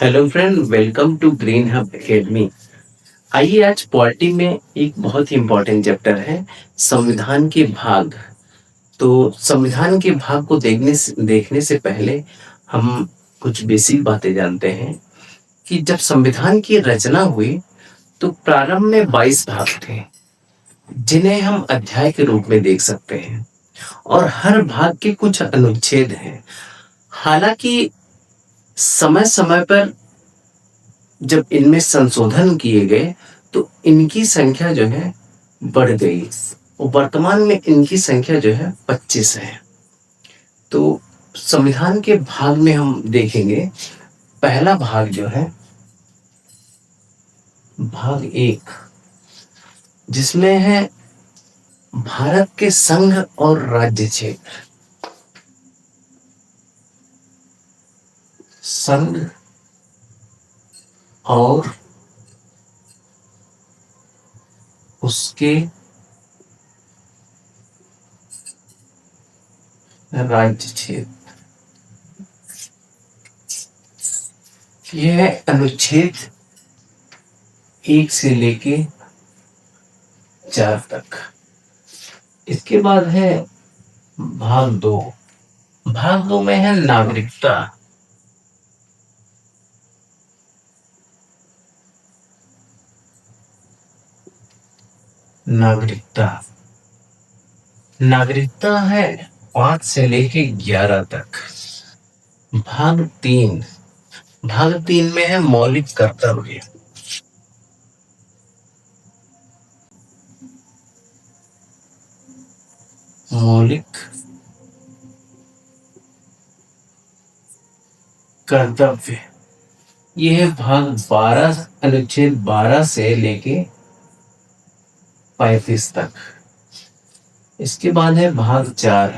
Hello friend, welcome to green hub academy. आइए आज polity में एक बहुत ही इम्पोर्टेंट चैप्टर है, संविधान के भाग। तो संविधान के भाग को देखने से पहले हम कुछ बेसिक बातें जानते हैं कि जब संविधान की रचना हुई तो प्रारंभ में 22 भाग थे, जिन्हें हम अध्याय के रूप में देख सकते हैं, और हर भाग के कुछ अनुच्छेद हैं। हालांकि समय समय पर जब इनमें संशोधन किए गए तो इनकी संख्या जो है बढ़ गई, और वर्तमान में इनकी संख्या जो है 25 है। तो संविधान के भाग में हम देखेंगे, पहला भाग जो है भाग 1, जिसमें है भारत के संघ और राज्य क्षेत्र। संघ और उसके राज्य क्षेत्र, यह अनुच्छेद 1 से लेके 4 तक। इसके बाद है भाग 2। भाग 2 में है नागरिकता। नागरिकता नागरिकता है 5 से लेके 11 तक। भाग 3 में है मौलिक कर्तव्य। मौलिक कर्तव्य, यह है भाग 12, अनुच्छेद 12 से लेके 35 तक। इसके बाद है भाग 4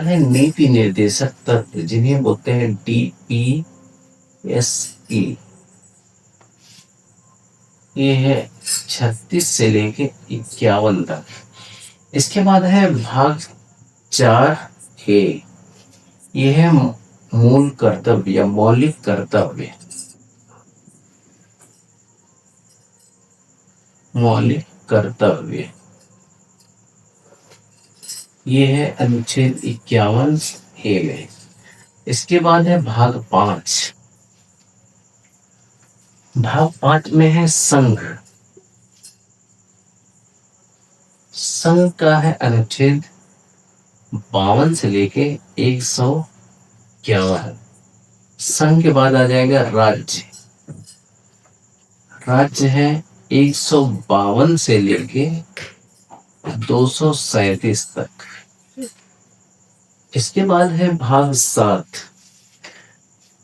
है नीति निर्देशक तत्व, जिन्हें बोलते हैं DPSE। ये है 36 से लेके 51 तक। इसके बाद है भाग 4A, यह है मूल कर्तव्य या मौलिक कर्तव्य। मौलिक कर्तव्य, यह है अनुच्छेद 51A में। इसके बाद है भाग 5 में है संघ। संघ का है अनुच्छेद 52 से लेके 151। संघ के बाद आ जाएगा राज्य। राज्य है 152 से लेके 237 तक। इसके बाद है भाग 7।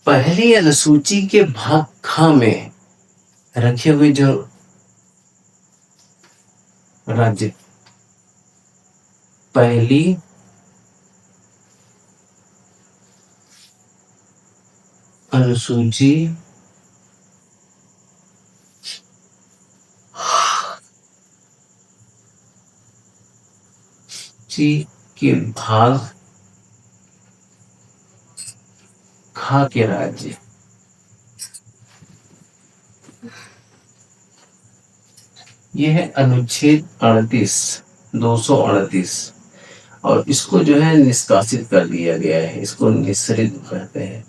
पहली अनुसूची के भाग ख में रखे हुए जो राज्य, पहली अनुसूची के भाग ख के राज्य, यह है अनुच्छेद 38, 238, और इसको जो है निष्कासित कर दिया गया है, इसको निःसरित कहते हैं।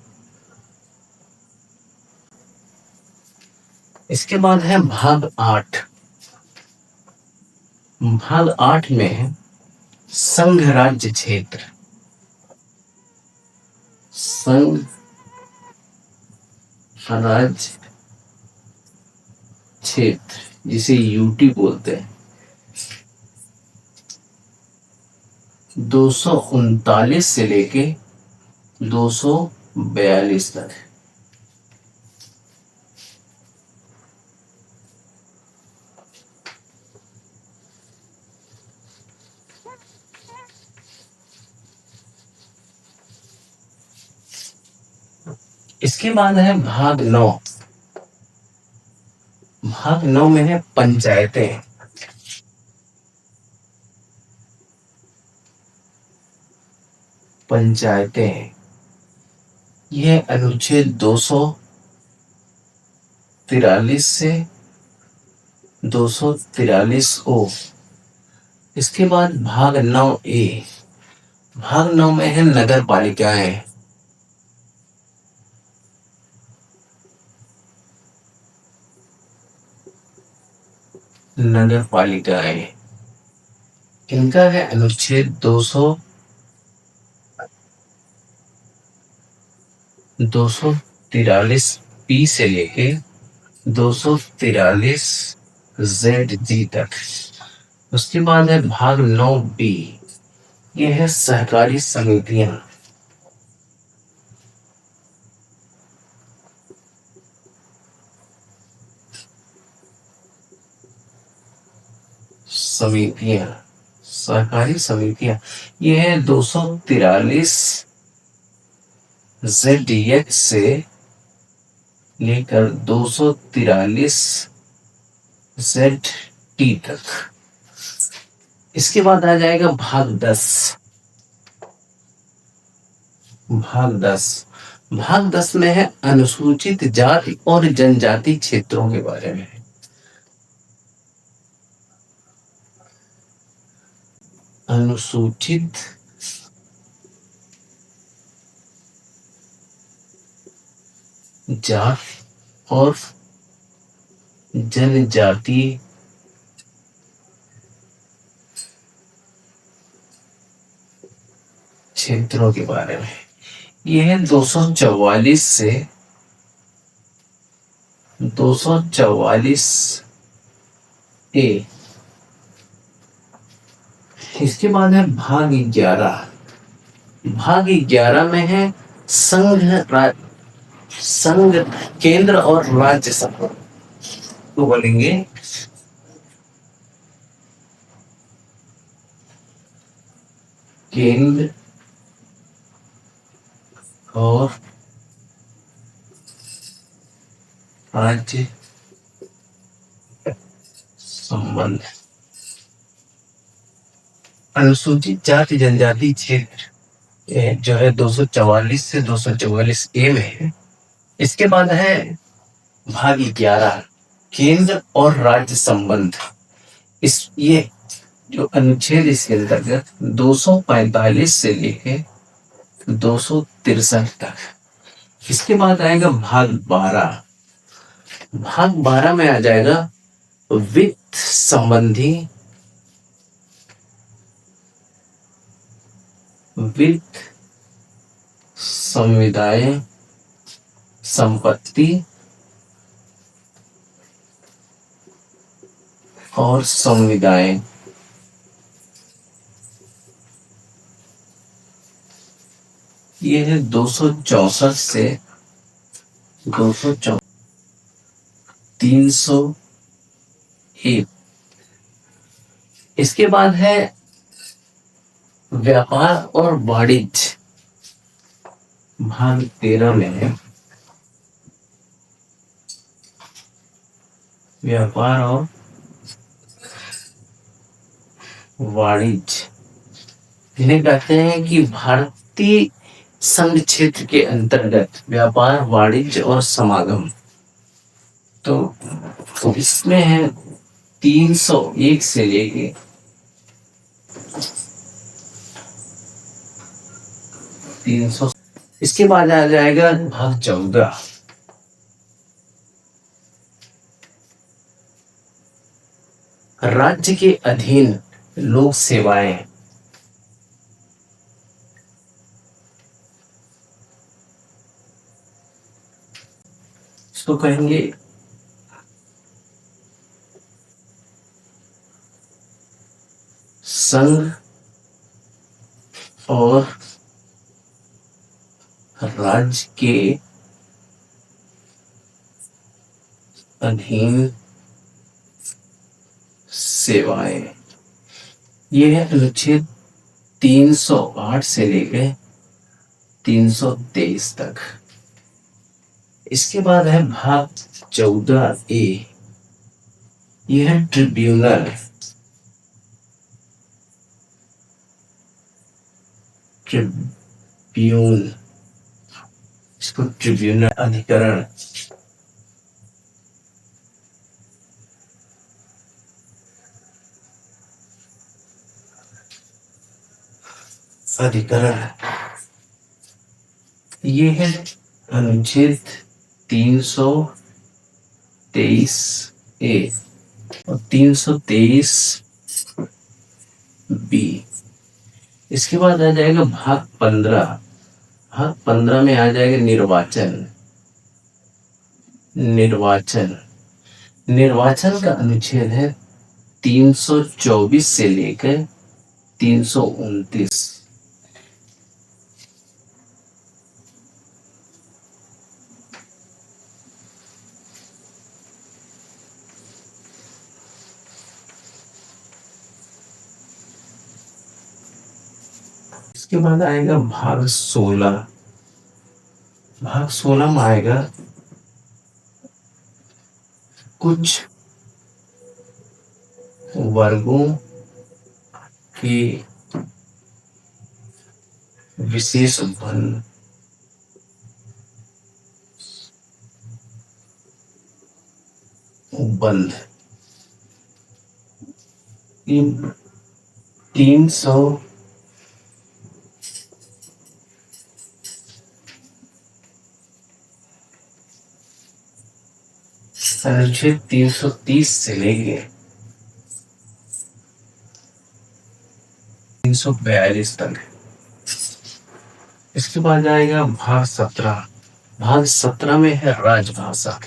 इसके बाद है भाग 8। भाग 8 में है संघ राज्य क्षेत्र। संघ राज्य क्षेत्र, जिसे यूटी बोलते हैं, 239 से लेके 242 तक। इसके बाद है भाग 9। भाग 9 में है पंचायतें। पंचायतें यह अनुच्छेद 243 से 243 ओ। इसके बाद भाग 9 ए। भाग 9 में है नगर पालिकाएं। नगर पालिकाएं, इनका है अनुच्छेद 243 से लेके 243 ZG तक। उसके बाद है भाग 9 बी। ये है सहकारी समितियां। समितियां, सहकारी समितियां, ये है 243 ZX से लेकर 243 ZT तक। इसके बाद आ जाएगा भाग 10। भाग 10 में है अनुसूचित जाति और जनजाति क्षेत्रों के बारे में। अनुसूचित जाति और जनजाति क्षेत्रों के बारे में। यह है 244 से 244 ए। इसके बाद है भाग 11। भाग 11 में है संघ, केंद्र और राज्य सभा। तो बोलेंगे केंद्र और राज्य संबंध। अनुसूचित जाति जनजाति क्षेत्र जो है 244 से 244 ए में है। इसके बाद है भाग 11 केंद्र और राज्य संबंध। ये जो अनुच्छेद इसके अंतर्गत 245 से लेके 263 तक। इसके बाद आएगा भाग 12। भाग 12 में आ जाएगा वित्त संबंधी, वित्त, समुदाय, संपत्ति और संविदाएं। ये है 264 से 301। इसके बाद है व्यापार और वाणिज्य। भाग 13 में है व्यापार और वाणिज्य। इन्हें कहते हैं कि भारतीय संघ क्षेत्र के अंतर्गत व्यापार, वाणिज्य और समागम। तो इसमें है 301 से लेके 300। इसके बाद आ जाएगा भाग 14 राज्य के अधीन लोक सेवाएं। इसको कहेंगे संघ और राज्य के अधीन सेवाएं। ये है अनुच्छेद 308 से लेकर 323 तक। इसके बाद है भाग 14 ए। यह है ट्रिब्यूनल, ट्रिब्यून। इसको ट्रिब्यूनल अधिकरण अधिकरण ये है अनुच्छेद 323 ए और 323 बी। इसके बाद आ जाएगा भाग 15। भाग 15 में आ जाएगा निर्वाचन। निर्वाचन निर्वाचन का अनुच्छेद है 324 से लेकर 329। इसके बाद आएगा भाग 16। भाग 16 में आएगा कुछ वर्गों की विशेष बंध। बंध इन 300 अनुच्छेद 330 से लेके 342 तक। इसके बाद आएगा भाग 17। भाग 17 में है राजभाषा।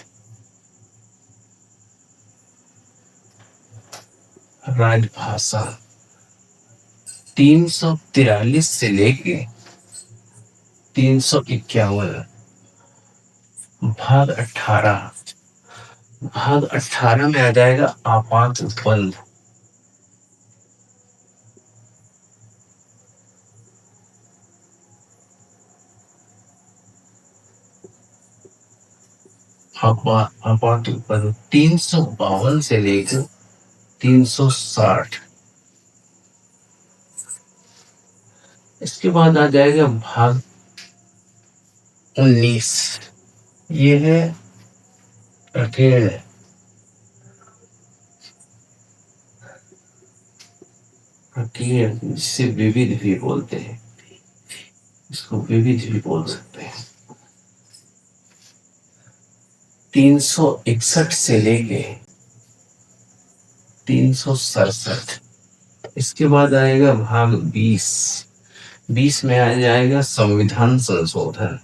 राजभाषा 343 से लेके 351। भाग 18। भाग 18 में आ जाएगा आपात बंध। आपात बंध 352 से लेकर 360। इसके बाद आ जाएगा भाग 19। ये है प्रकीर्ण। प्रकीर्ण जिसे विविध भी बोलते हैं, इसको विविध भी बोल सकते हैं। 361 से लेके 367। इसके बाद आएगा भाग 20। 20 में आ जाएगा संविधान संशोधन।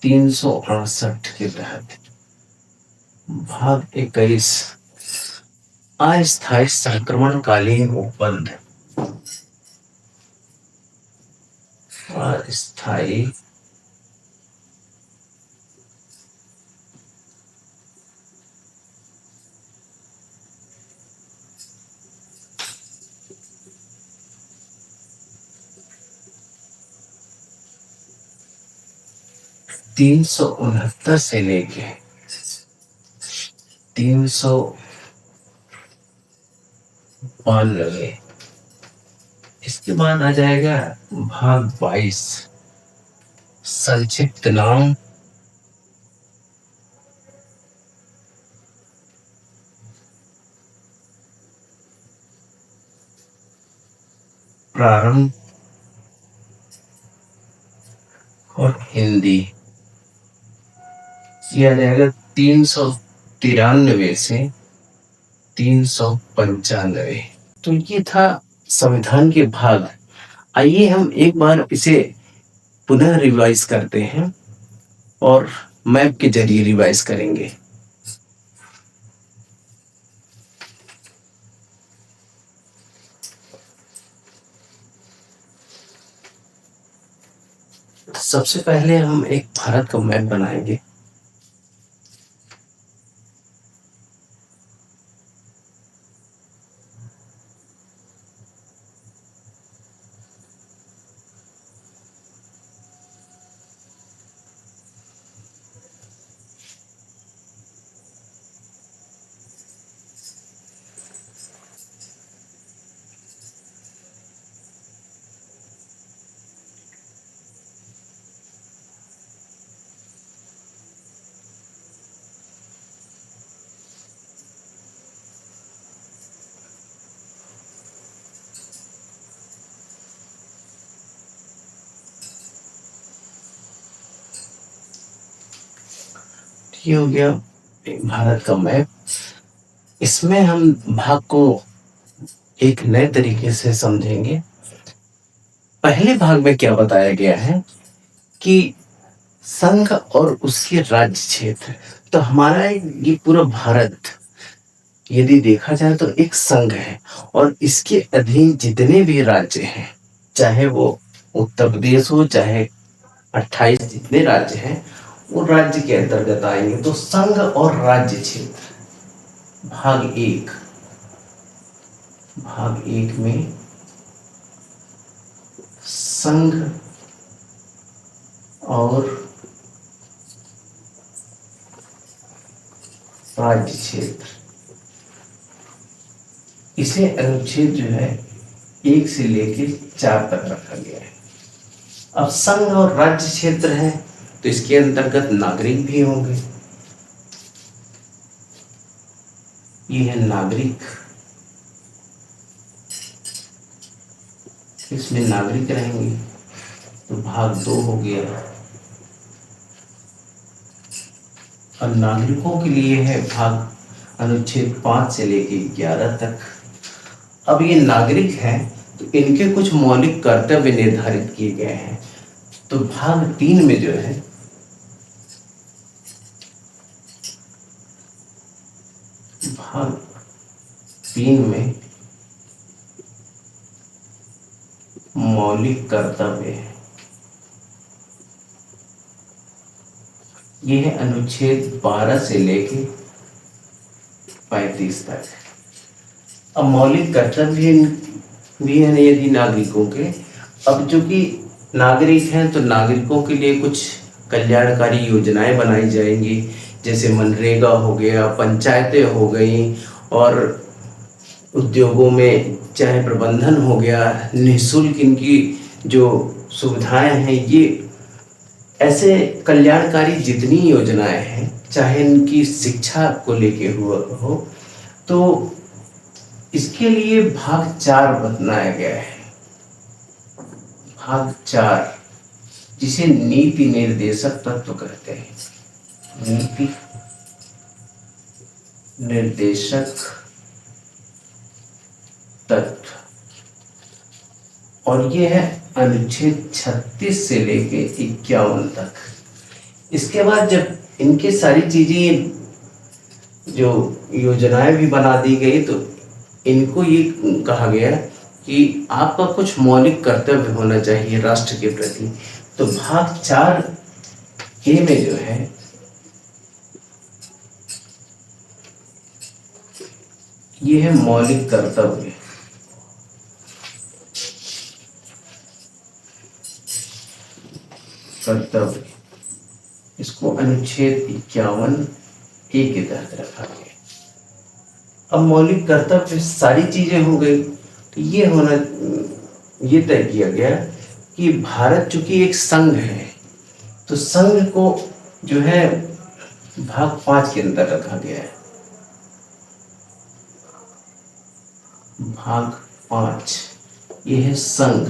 368 के तहत। भाग 21 अस्थायी संक्रमणकालीन उपबंध। अस्थायी 369 से लेके 392। इसके बाद आ जाएगा भाग 22 संक्षिप्त नाम। प्रारंभ और हिंदी किया जाएगा 393 से 395। तो ये था संविधान के भाग। आइए हम एक बार इसे पुनः रिवाइज करते हैं और मैप के जरिए रिवाइज करेंगे। सबसे पहले हम एक भारत का मैप बनाएंगे। ये हो गया भारत का मैप। इसमें हम भाग को एक नए तरीके से समझेंगे। पहले भाग में क्या बताया गया है कि संघ और उसके राज्य क्षेत्र। तो हमारा ये पूरा भारत यदि देखा जाए तो एक संघ है, और इसके अधीन जितने भी राज्य हैं, चाहे वो उत्तर प्रदेश हो, चाहे 28 जितने राज्य हैं, वो राज्य के अंतर्गत आएंगे। तो संघ और राज्य क्षेत्र भाग एक में संघ और राज्य क्षेत्र, इसे अनुच्छेद जो है 1 से लेके 4 तक रखा गया है। अब संघ और राज्य क्षेत्र है तो इसके अंतर्गत नागरिक भी होंगे। ये है नागरिक, इसमें नागरिक रहेंगे। तो भाग 2 हो गया। और नागरिकों के लिए है भाग अनुच्छेद 5 से लेके 11 तक। अब ये नागरिक हैं तो इनके कुछ मौलिक कर्तव्य निर्धारित किए गए हैं। तो भाग 3 में जो है भाग 3 में मौलिक कर्तव्य है। यह है अनुच्छेद 12 से लेके 35 तक। अब मौलिक कर्तव्य भी है यदि नागरिकों के। अब चूंकि नागरिक हैं तो नागरिकों के लिए कुछ कल्याणकारी योजनाएं बनाई जाएंगी, जैसे मनरेगा हो गया, पंचायतें हो गई, और उद्योगों में चाहे प्रबंधन हो गया, निःशुल्क इनकी जो सुविधाएं हैं, ये ऐसे कल्याणकारी जितनी योजनाएं हैं, चाहे इनकी शिक्षा को लेके हुआ हो, तो इसके लिए भाग 4 बनाया गया है। भाग 4 जिसे नीति निर्देशक तत्व कहते हैं, नीति निर्देशक तत्व। और ये है अनुच्छेद 36 से लेके 51 तक। इसके बाद जब इनकी सारी चीजें जो योजनाएं भी बना दी गई, तो इनको ये कहा गया कि आपका कुछ मौलिक कर्तव्य होना चाहिए राष्ट्र के प्रति। तो भाग 4 ए में जो है ये है मौलिक कर्तव्य। इसको अनुच्छेद 51 ए के तहत रखा गया। अब मौलिक कर्तव्य सारी चीजें हो गई, तो ये तय किया गया कि भारत चूंकि एक संघ है, तो संघ को जो है भाग 5 के अंदर रखा गया है। भाग 5 ये है संघ।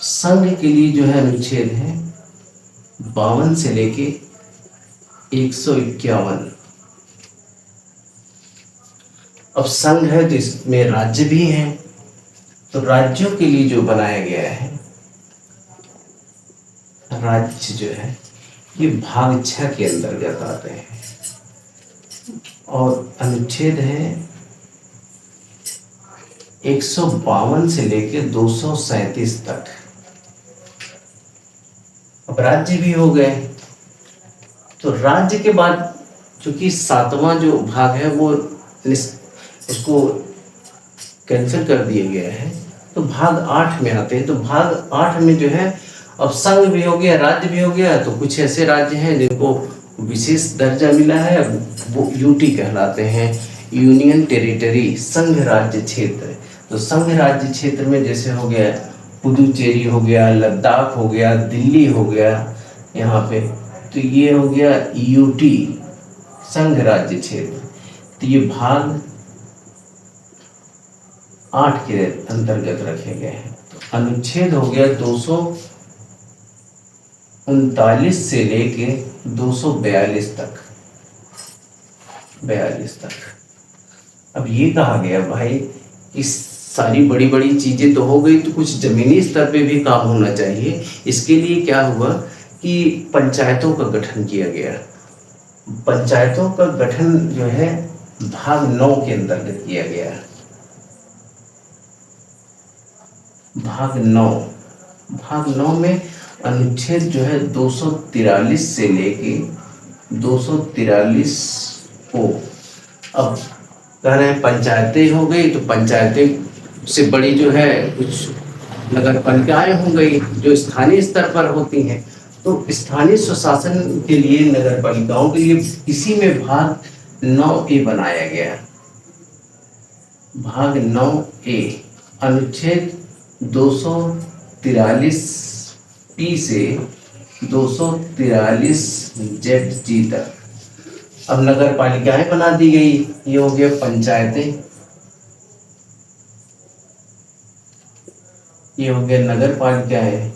संघ के लिए जो है अनुच्छेद है 52 से लेके 151। अब संघ है तो इसमें राज्य भी हैं, तो राज्यों के लिए जो बनाया गया है, राज्य जो है ये भाग 6 के अंतर्गत आते हैं। और अनुच्छेद है 152 से लेके 237 तक। अब राज्य भी हो गए, तो राज्य के बाद चूंकि 7वां जो भाग है वो उसको कैंसिल कर दिया गया है, तो भाग 8 में आते हैं। तो भाग 8 में जो है अब संघ भी हो गया, राज्य भी हो गया, तो कुछ ऐसे राज्य हैं जिनको विशेष दर्जा मिला है, वो यूटी कहलाते हैं, यूनियन टेरिटरी, संघ राज्य क्षेत्र। तो संघ राज्य क्षेत्र में जैसे हो गया पुदुचेरी हो गया, लद्दाख हो गया, दिल्ली हो गया यहाँ पे, तो ये हो गया यूटी, संघ राज्य क्षेत्र। तो ये भाग 8 के अंतर्गत रखे गए हैं। तो अनुच्छेद हो गया 39 से लेके 242 तक, 42 तक। अब ये कहा गया भाई कि सारी बड़ी बड़ी चीजें तो हो गई, तो कुछ जमीनी स्तर पे भी काम होना चाहिए। इसके लिए क्या हुआ कि पंचायतों का गठन किया गया। पंचायतों का गठन जो है भाग 9 के अंतर्गत किया गया। भाग 9 में अनुच्छेद जो है 243 से लेके 243 को, अब कह रहे हैं पंचायतें हो गई, तो पंचायतें से बड़ी जो है कुछ नगर पालिकाएं हो गई जो स्थानीय स्तर पर होती हैं। तो स्थानीय स्वशासन के लिए, नगर पालिकाओं के लिए इसी में भाग 9A बनाया गया। भाग 9A अनुच्छेद 243P से 243ZG तक। अब नगर पालिकाएं बना दी गई, ये हो गया पंचायतें, ये हो गया नगर पालिकाएं।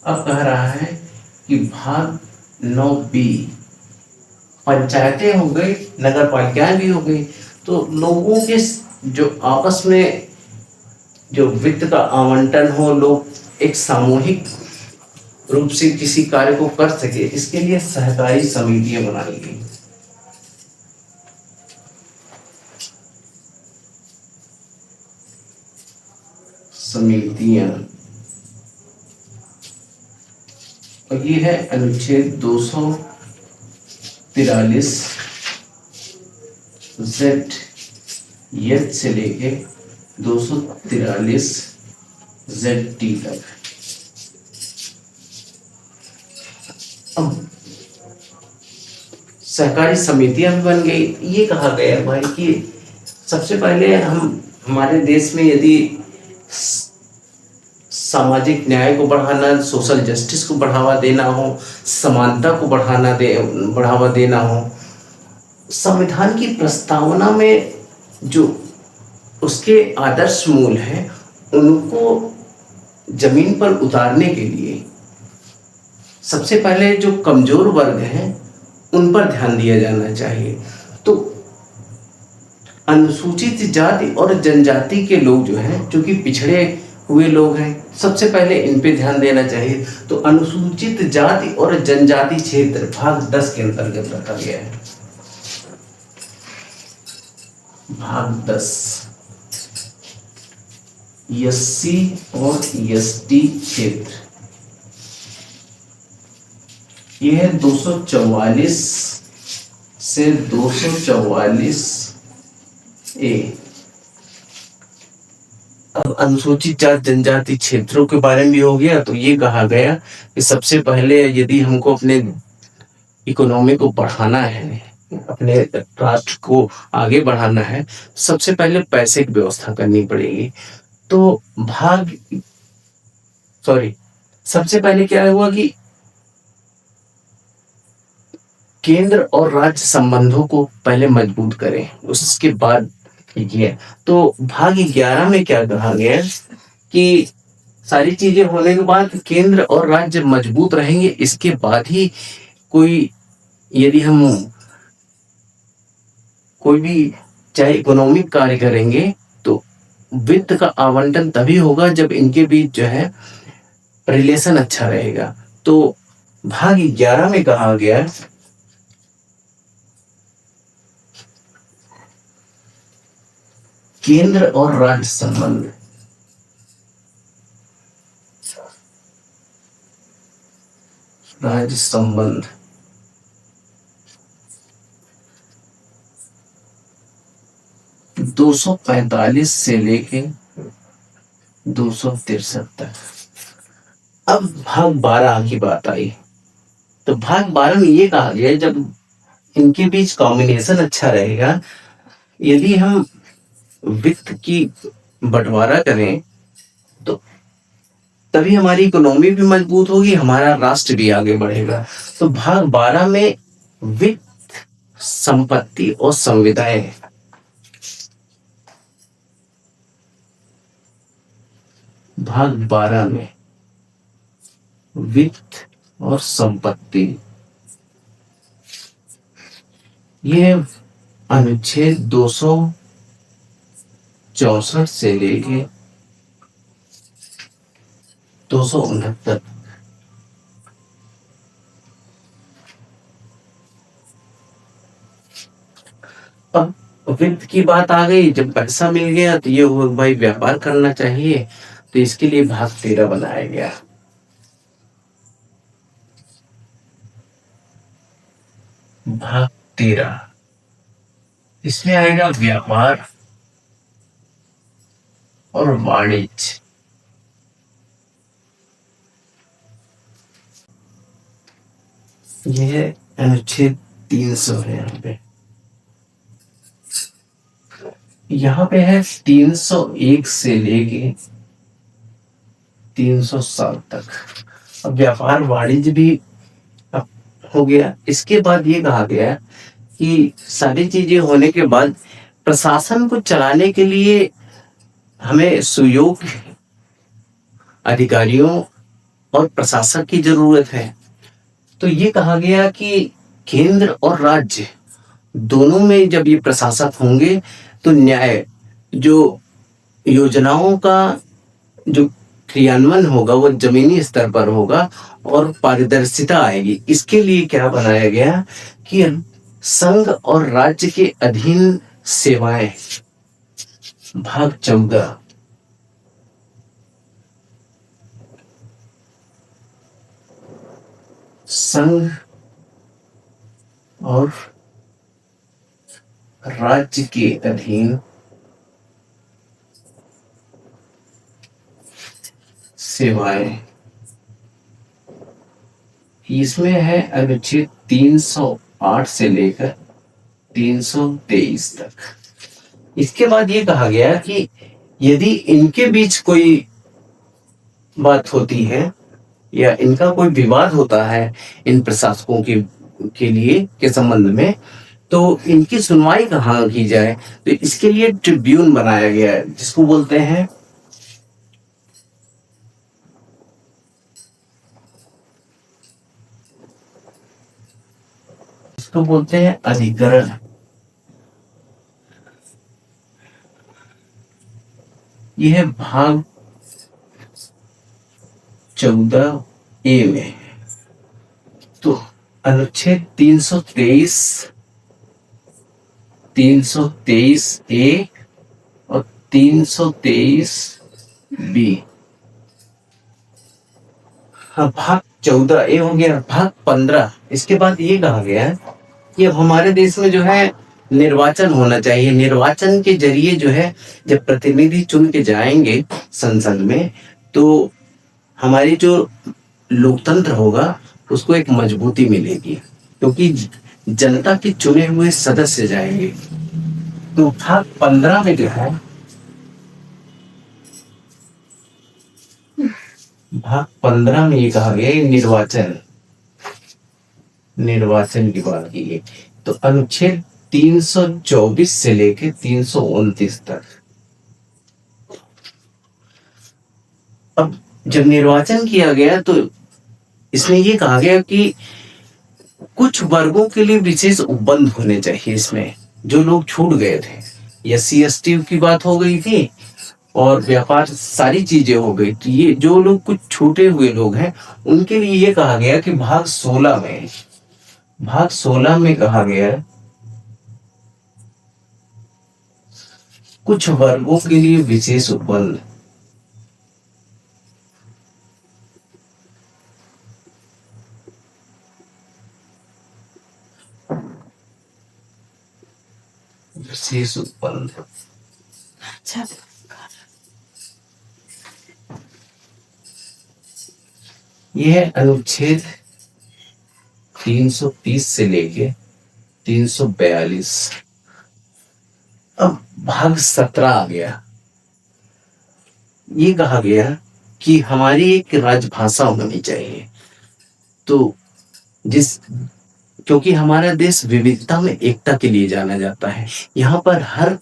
अब कह रहा है कि भाग 9B पंचायतें हो गई, नगर पालिकाएं भी हो गई, तो लोगों के जो आपस में जो वित्त का आवंटन हो, लोग एक सामूहिक रूप से किसी कार्य को कर सके, इसके लिए सहकारी समितियां बनाई गई। समितियां, और ये है अनुच्छेद 243 Z यच से लेके 243 ZT तक। अब सहकारी समितियां भी बन गई। ये कहा गया भाई कि सबसे पहले हमारे देश में यदि सामाजिक न्याय को बढ़ाना, सोशल जस्टिस को बढ़ावा देना हो, समानता को बढ़ावा देना हो, संविधान की प्रस्तावना में जो उसके आदर्श मूल हैं उनको जमीन पर उतारने के लिए सबसे पहले जो कमजोर वर्ग हैं उन पर ध्यान दिया जाना चाहिए। तो अनुसूचित जाति और जनजाति के लोग जो हैं, जो कि पिछड़े हुए लोग हैं, सबसे पहले इन पे ध्यान देना चाहिए। तो अनुसूचित जाति और जनजाति क्षेत्र भाग 10 के अंतर्गत रखा गया है। भाग 10 SC और ST क्षेत्र, यह है 244 से 244A। अब अनुसूचित जाति जनजाति क्षेत्रों के बारे में भी हो गया। तो ये कहा गया कि सबसे पहले यदि हमको अपने इकोनॉमी को बढ़ाना है, अपने राष्ट्र को आगे बढ़ाना है, सबसे पहले पैसे की व्यवस्था करनी पड़ेगी। तो सबसे पहले क्या हुआ कि केंद्र और राज्य संबंधों को पहले मजबूत करें, उसके बाद ये। तो भाग 11 में क्या कहा गया कि सारी चीजें होने के बाद केंद्र और राज्य मजबूत रहेंगे, इसके बाद ही यदि हम कोई भी चाहे इकोनॉमिक कार्य करेंगे, तो वित्त का आवंटन तभी होगा जब इनके बीच जो है रिलेशन अच्छा रहेगा। तो भाग 11 में कहा गया केंद्र और राज्य संबंध। राज्य संबंध 245 से लेके 263 तक। अब भाग 12 की बात आई। तो भाग 12 में ये कहा गया जब इनके बीच कॉम्बिनेशन अच्छा रहेगा, यदि हम वित्त की बंटवारा करें, तो तभी हमारी इकोनॉमी भी मजबूत होगी, हमारा राष्ट्र भी आगे बढ़ेगा। तो भाग 12 में वित्त, संपत्ति और संविदाएं भाग 12 में वित्त और संपत्ति, ये अनुच्छेद 264 से लेके 269। अब वित्त की बात आ गई, जब पैसा मिल गया तो ये हुआ भाई व्यापार करना चाहिए, तो इसके लिए भाग 13 बनाया गया। भाग 13, इसमें आएगा व्यापार और वाणिज्य। यह अनुच्छेद 300 है। यहाँ पे है 301 से लेके 307 तक। अब व्यापार वाणिज्य भी अब हो गया। इसके बाद ये कहा गया कि सारी चीजें होने के बाद प्रशासन को चलाने के लिए हमें सुयोग्य अधिकारियों और प्रशासक की जरूरत है। तो ये कहा गया कि केंद्र और राज्य दोनों में जब ये प्रशासक होंगे तो न्याय, जो योजनाओं का जो क्रियान्वयन होगा वो जमीनी स्तर पर होगा और पारदर्शिता आएगी। इसके लिए क्या बनाया गया कि संघ और राज्य के अधीन सेवाएं, भाग 14, संघ और राज्य के अधीन सेवाएं, इसमें है अनुच्छेद 308 से लेकर 323 तक। इसके बाद ये कहा गया कि यदि इनके बीच कोई बात होती है या इनका कोई विवाद होता है इन प्रशासकों के लिए के संबंध में, तो इनकी सुनवाई कहाँ की जाए, तो इसके लिए ट्रिब्यून बनाया गया है, जिसको बोलते हैं अधिकरण। यह है भाग 14A में। तो अनुच्छेद 323, 323A और 323B। हाँ, भाग 14A हो गया। भाग 15, इसके बाद ये कहा गया कि अब हमारे देश में जो है निर्वाचन होना चाहिए। निर्वाचन के जरिए जो है जब प्रतिनिधि चुन के जाएंगे संसद में, तो हमारी जो लोकतंत्र होगा उसको एक मजबूती मिलेगी, क्योंकि जनता के चुने हुए सदस्य जाएंगे। तो भाग 15 में जो है, भाग 15 में ये कहा गया निर्वाचन की बात की गई। तो अनुच्छेद 324 से लेके 329 तक। अब जब निर्वाचन किया गया तो इसमें ये कहा गया कि कुछ वर्गों के लिए विशेष उपबंध होने चाहिए। इसमें जो लोग छूट गए थे, SC/ST की बात हो गई थी और व्यापार, सारी चीजें हो गई। तो ये जो लोग कुछ छूटे हुए लोग हैं उनके लिए ये कहा गया कि भाग 16 में कहा गया कुछ वर्गों के लिए विशेष उपबंध। विशेष उपबंध, अच्छा, यह है अनुच्छेद 330 से लेके 342। अब भाग 17 आ गया। ये कहा गया कि हमारी एक राजभाषा होनी चाहिए। तो क्योंकि हमारा देश विविधता में एकता के लिए जाना जाता है। यहाँ पर हर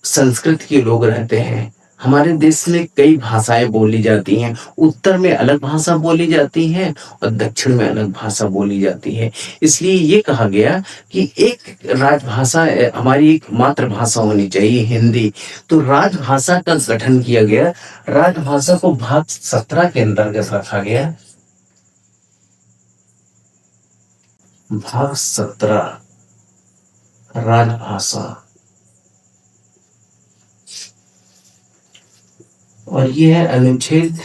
संस्कृति के लोग रहते हैं, हमारे देश में कई भाषाएँ बोली जाती हैं। उत्तर में अलग भाषा बोली जाती है और दक्षिण में अलग भाषा बोली जाती है। इसलिए ये कहा गया कि एक राजभाषा हमारी एक मातृभाषा होनी चाहिए हिंदी। तो राजभाषा का गठन किया गया। राजभाषा को भाग 17 के अंतर्गत रखा गया। भाग 17 राजभाषा। और ये है अनुच्छेद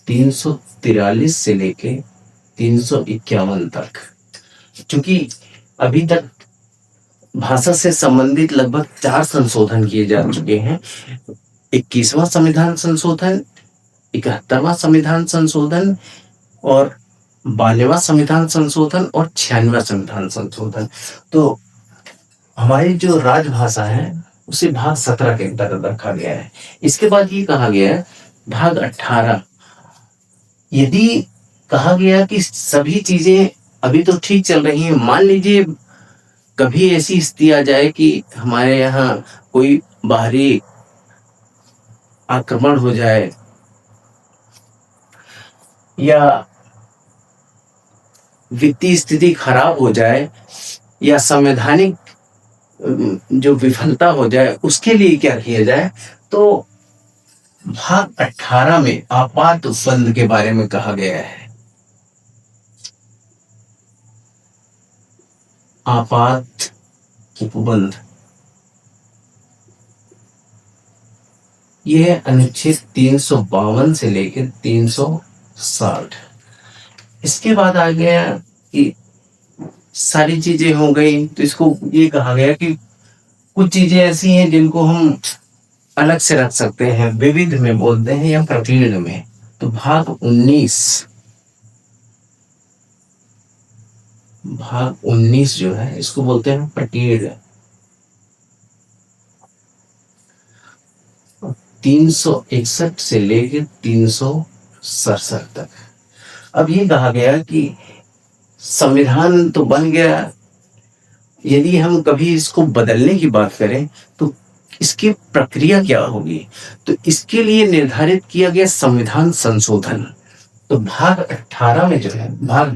343 से लेके 351 तक। चूंकि अभी तक भाषा से संबंधित लगभग 4 संशोधन किए जा चुके हैं। 21वां संविधान संशोधन, 71वां संविधान संशोधन और 92वां संविधान संशोधन और 96वां संविधान संशोधन। तो हमारी जो राजभाषा है उसे भाग 17 के अंतर्गत रखा गया है। इसके बाद ये कहा गया है भाग 18। यदि कहा गया कि सभी चीजें अभी तो ठीक चल रही हैं, मान लीजिए कभी ऐसी स्थिति आ जाए कि हमारे यहाँ कोई बाहरी आक्रमण हो जाए या वित्तीय स्थिति खराब हो जाए या संवैधानिक जो विफलता हो जाए, उसके लिए क्या किया जाए। तो भाग 18 में आपात उपबंध के बारे में कहा गया है। आपात उपबंध यह है अनुच्छेद 352 से लेकर 360। इसके बाद आ गया कि सारी चीजें हो गई, तो इसको ये कहा गया कि कुछ चीजें ऐसी हैं जिनको हम अलग से रख सकते हैं, विविध में बोलते हैं या प्रकीर्ण में। तो भाग 19 जो है इसको बोलते हैं प्रकीर्ण। 361 से लेकर 367 तक। अब ये कहा गया कि संविधान तो बन गया, यदि हम कभी इसको बदलने की बात करें तो इसकी प्रक्रिया क्या होगी। तो इसके लिए निर्धारित किया गया संविधान संशोधन। तो भाग 18 में जो है, भाग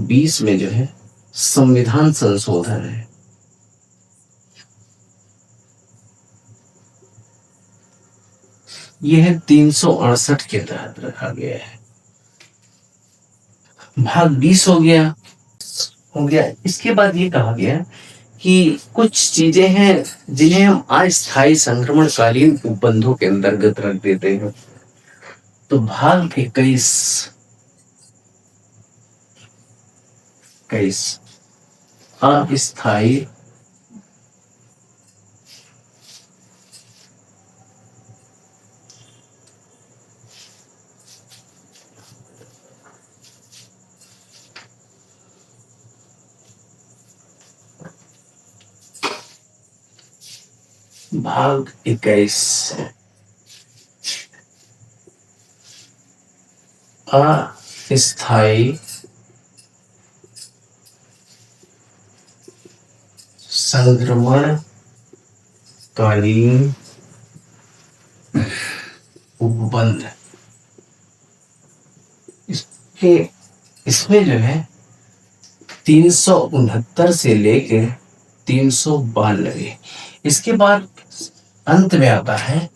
20 में जो है संविधान संशोधन है। यह है 368 के तहत रखा गया है। भाग 20 हो गया। इसके बाद ये कहा गया कि कुछ चीजें हैं जिन्हें हम अस्थायी संक्रमणकालीन उपबंधों के अंतर्गत रख देते हैं। तो भाग 21 अस्थायी भाग 21 अस्थायी संक्रमणकालीन उपबंध। इसमें जो है 369 से लेकर 392। इसके बाद अंत में आता है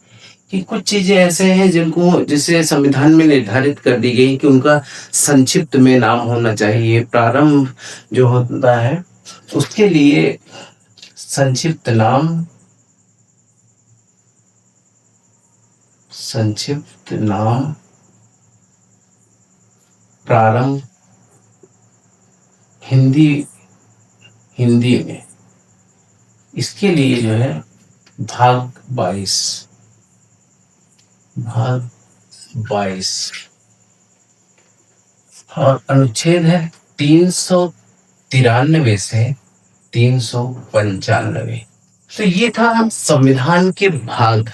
कि कुछ चीजें ऐसे हैं जिनको जिसे संविधान में निर्धारित कर दी गई कि उनका संक्षिप्त में नाम होना चाहिए। प्रारंभ जो होता है उसके लिए संक्षिप्त नाम प्रारंभ हिंदी में, इसके लिए जो है भाग 22 और अनुच्छेद है 393 से 395। तो ये था संविधान के भाग।